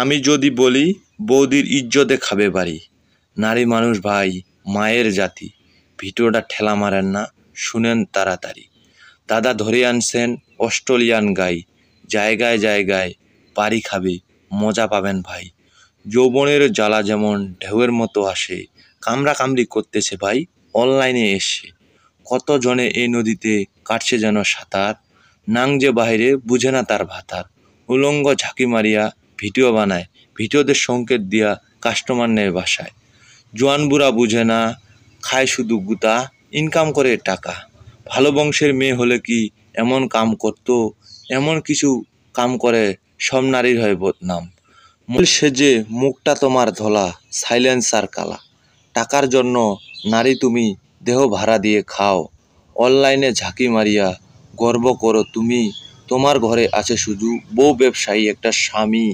আমি যদি বলি বৌদির ইজ্জতে খাবে বাড়ি। নারী মানুষ ভাই, মায়ের জাতি। ভিডিওটা ঠেলা মারেন না, শুনেন তাড়াতাড়ি। দাদা ধরে আনছেন অস্ট্রেলিয়ান গাই, জায়গায় জায়গায় পাড়ি খাবে, মজা পাবেন ভাই। যৌবনের জ্বালা যেমন ঢেউয়ের মতো আসে, কামড়া কামড়ি করতেছে ভাই অনলাইনে এসে। কত জনে এই নদীতে কাটছে যেন সাঁতার, নাং যে বাহিরে বুঝে না তার ভাতার। উলঙ্গ ঝাঁকি মারিয়া ভিডিও বানায়, ভিডিওতে সংকেত দিয়া কাস্টমার নেয় বাসায়। জোয়ান বুড়া বুঝে না, খায় শুধু গুতা, ইনকাম করে টাকা। ভালো বংশের মেয়ে হলে কি এমন কাম করতো? এমন কিছু কাম করে সব নারীর হয় বদনাম। মূল সেজে মুখটা তোমার ধলা, সাইলেন্সার কালা। টাকার জন্য নারী তুমি দেহ ভাড়া দিয়ে খাও। অনলাইনে ঝাঁকি মারিয়া গর্ব করো তুমি, তোমার ঘরে আছে শুধু বউ ব্যবসায়ী একটা স্বামী।